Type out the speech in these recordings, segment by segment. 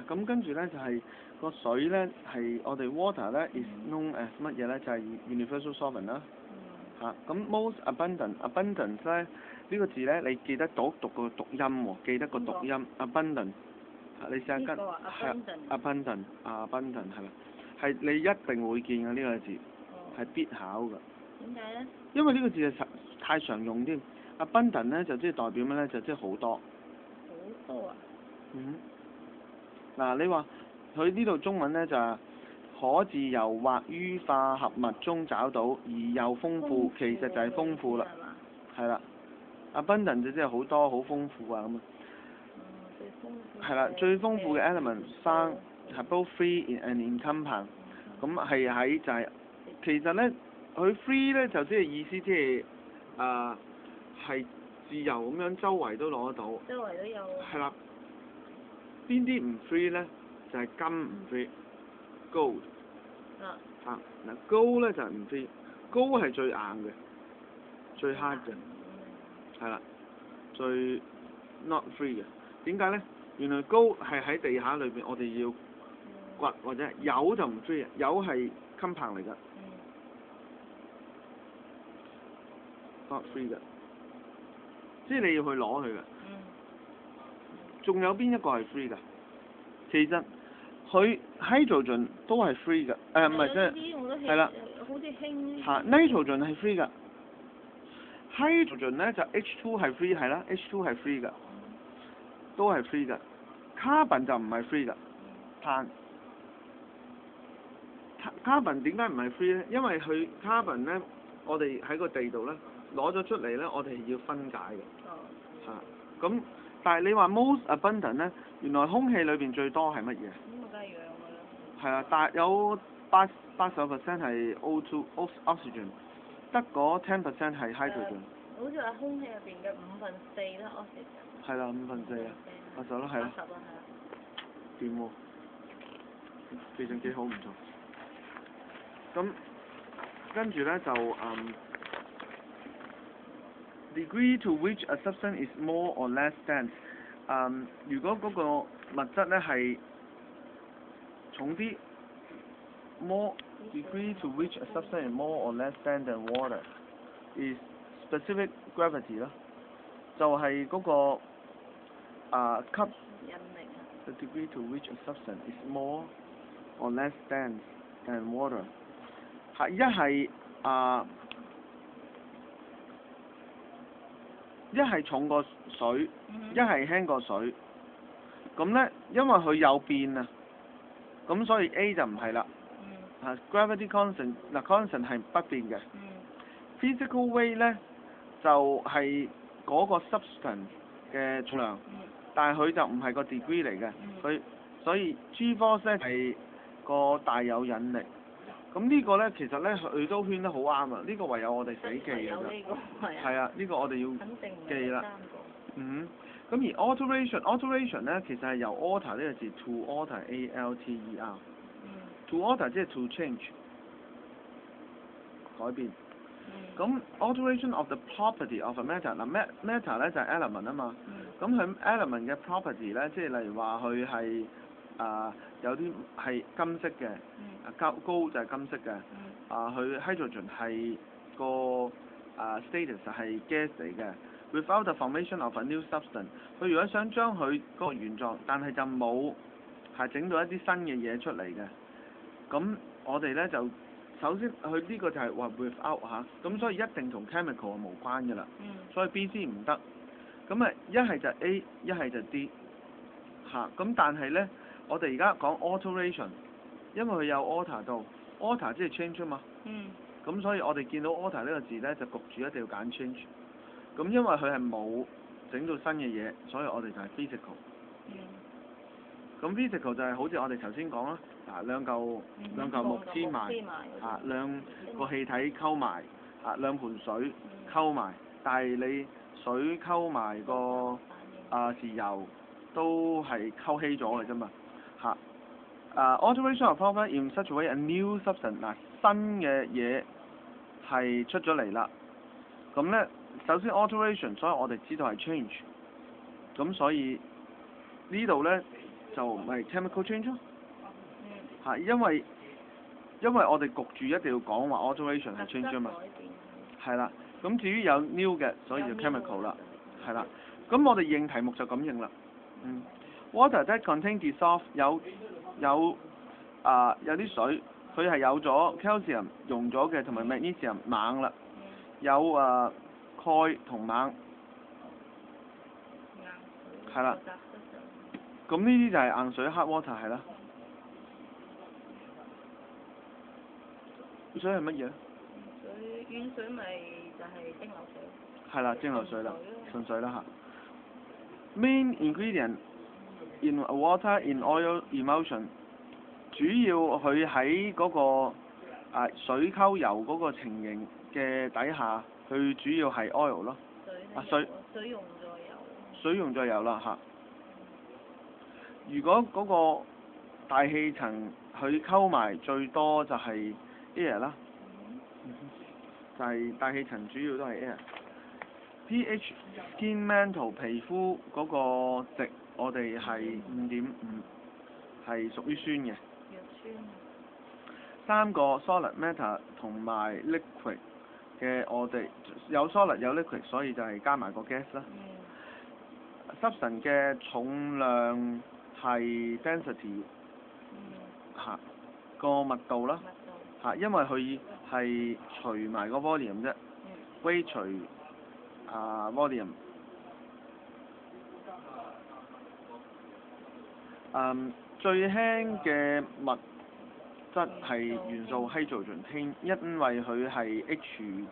咁跟住咧就係、個水咧係我哋 water 咧 is known as 乜嘢咧？就係、universal solvent 啦。咁 most abundance 咧呢個字咧，你記得讀個讀音喎，記得個讀音 abundant。你試下跟係 abundant 係啦，係你一定會見嘅呢個字，係必考嘅。點解咧？因為呢個字係太常用添。abundant 咧就即係代表咩咧？就即係好多。好多啊！嗱，你話佢呢度中文咧就係、可自由或於化合物中找到，而又豐富，其實就係豐富啦。係啦 ，abundant 就即係好多好豐富啊咁啊。最豐富。係啦，最豐富嘅 element 生係 both free and in compound。咁係喺就係、其實咧，佢 free 咧就即係意思即係係自由咁樣周圍都攞得到。周圍都有。係啦。邊啲唔 free 咧？就係、金唔 free。gold。嗱，gold 咧就係唔 free。gold 係最硬嘅，最 hard 嘅。係啦，最 not free 嘅。點解咧？原來 gold 係喺地下裏邊，我哋要掘或者鈾就唔 free 嘅，鈾係金棒嚟㗎。not free 嘅，即係你要去攞佢㗎。仲有邊一個係 free 㗎？其實佢 hydrogen 都係 free 㗎，唔係即係係啦，好似氫。nitrogen 係 free 㗎。hydrogen 咧就 H2 係 free 係啦，H2 係 free 㗎，都係 free 㗎。carbon 就唔係 free 㗎，碳。carbon 點解唔係 free 咧？因為佢 carbon 咧，我哋喺個地度咧攞咗出嚟咧，我哋係要分解嘅。咁但係你話 most abundant 咧，原來空氣裏邊最多係乜嘢？咁梗係氧㗎啦。係啊，但有80% 係 O2 oxygen， 得嗰10% 係 hydrogen。好似話空氣入邊嘅4/5啦 oxygen。係啦，4/5啊，80啦，係啦。掂喎，記性幾好唔錯。咁跟住咧就degree to which a substance is more or less dense。如果嗰個物質咧係重啲 ，more degree to which a substance is more or less dense than water is specific gravity 咯，就係嗰個吸引力。The degree to which a substance is more or less dense than water 係一係重過水，一係輕過水。咁咧，因為佢有變啊，咁所以 A 就唔係啦。gravity constant 嗱 constant 係不變嘅。physical weight 咧就係嗰個 substance 嘅重量，但係佢就唔係個 degree 嚟嘅。所以 G force 咧係個大有引力。咁呢個咧其實咧佢都圈得好啱啊！呢個唯有我哋死記㗎啫。係啊，呢個我哋要記啦。咁而 alteration 咧其實係由 alter 呢個字 to alter A-L-T-E-R。to alter 即係 to change 改變。咁 alteration of the property of a matter 嗱 matter 咧就係 element 啊嘛。咁佢 element 嘅 property 咧，即係例如話佢係有啲係金色嘅，高就係金色嘅。佢 hydrogen 係個status 係 gas 嚟嘅。Without the formation of a new substance， 佢如果想將佢嗰個原狀，但係就冇係整到一啲新嘅嘢出嚟嘅。咁我哋咧就首先佢呢個就係話 without 咁所以一定同 chemical 無關㗎啦。所以 B、C 唔得。咁一係就 A， 一係就 D。咁但係咧，我哋而家講 alteration， 因為佢有 alter 到 ，alter 即係 change 啊嘛。咁所以我哋見到 alter 呢個字咧，就焗住一定要揀 change。咁因為佢係冇整到新嘅嘢，所以我哋就係 physical。咁 physical 就係好似我哋頭先講啦，兩嚿木黐埋，兩個氣體溝埋，兩盆水溝埋，但係你水溝埋個豉油都係溝稀咗嘅啫嘛。alteration of property in such a way a new substance 新嘅嘢係出咗嚟啦。咁咧，首先 alteration， 所以我哋知道係 change。咁所以呢度咧就咪 chemical change 咯。嗯。係因為我哋焗住一定要講話 alteration 係 change 啊嘛。係啦，咁至於有 new 嘅，所以就 chemical 啦。係啦，咁我哋認題目就咁認啦。Water that contain dissolve 有啲水，佢係有咗 calcium 溶咗嘅，同埋 magnesium 錳啦。有鈣同錳。係啦。咁呢啲就係硬水 hard water 係啦。水係乜嘢咧？軟水咪就係蒸餾水。係啦，蒸餾水啦，純水啦嚇。Main ingredient in water in oil emulsion， 主要佢喺嗰個水溝油嗰個情形嘅底下，佢主要係 oil 咯。水溶咗油。水溶咗油啦嚇。如果嗰個大氣層佢溝埋最多就係 air 啦。就係大氣層主要都係 air。pH skin mantle 皮膚嗰個值我哋係5.5，係屬於酸嘅。弱酸。3個 solid matter 同埋 liquid 嘅我哋有 solid 有 liquid， 所以就係加埋個 gas 啦。Substance 嘅重量係 density 嚇個密度啦嚇，因為佢係除埋個 volume 啫，weight 除volume。最輕嘅物質係元素 hydrogen， 因為佢係 H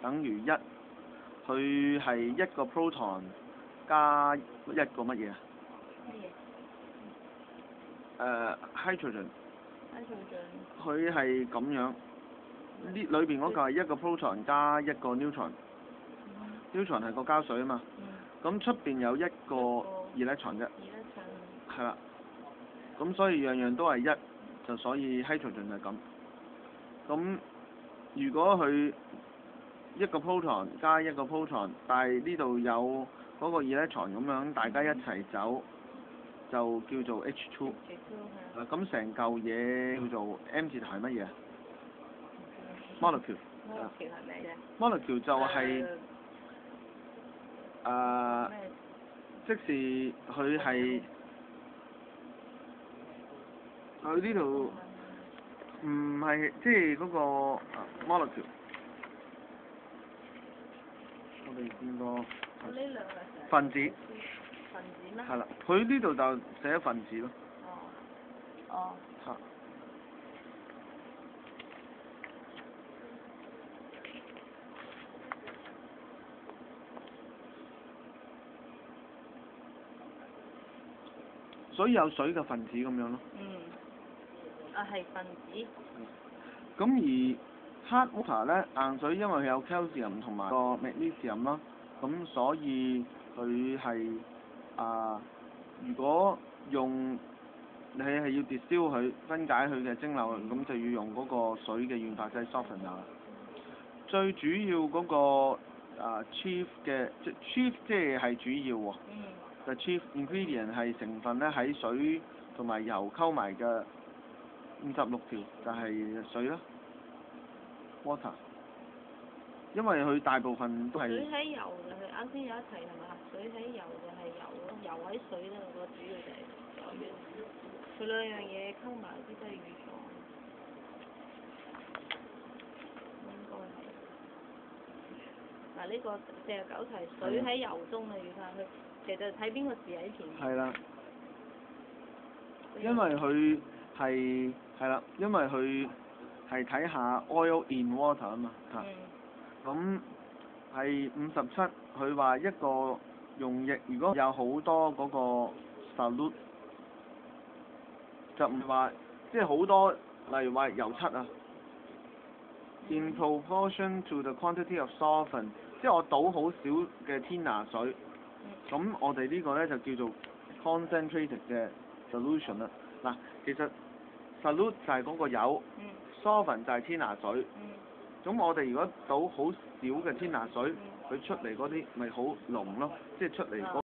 等於1，佢係1個 proton 加1個乜嘢？hydrogen。佢係咁樣，呢裏邊嗰個係1個 proton 加1個 neutron。neutron 係個膠水啊嘛。咁出邊有1個 electron 啫。係啦。咁所以樣樣都係1，就所以 hydrogen 係咁。咁如果佢1個 proton 加1個 proton， 但係呢度有嗰個 electron 咁樣，大家一齊走，就叫做 H2。咁成嚿嘢叫做 M 字頭係乜嘢？molecule。molecule 係咩啫？molecule 就係即是佢係佢呢度唔係即係嗰個molecule。我哋見過分子。分子咩？係啦，佢呢度就寫咗分子咯。哦。嚇。所以有水嘅分子咁樣咯。係分子。咁而 hard water 咧，硬水因為佢有 calcium 同埋個 magnesium 啦，咁所以佢係如果用你係要 distill 佢分解佢嘅蒸餾，咁就要用嗰個水嘅軟化劑 softener 啦。最主要嗰個chief 嘅chief 即係主要喎。The chief ingredient 係成分咧喺水同埋油溝埋嘅56條，就係水啦 ，water。因為佢大部分都係。水喺油就係啱先有一題係嘛？水喺油就係油咯，油喺水咧，我覺得主要就係油。佢兩樣嘢溝埋啲都係乳狀。應該係。嗱呢個49題水喺油中嘅乳化，佢其實睇邊個字喺前面。係啦。因為佢係啦，因為佢係睇下 oil in water 啊嘛嚇。咁係57，佢話一個溶液如果有好多嗰個 solute， 就唔係話即係好多，例如話油漆啊。In proportion to the quantity of solvent， 即係我倒好少嘅天拿水，咁我哋呢個咧就叫做 concentrated 嘅 solution 啦。嗱，其實 solute 就係嗰個油，solvent 就係天拿水。咁我哋如果倒好少嘅天拿水，佢出嚟嗰啲咪好濃咯，即係出嚟嗰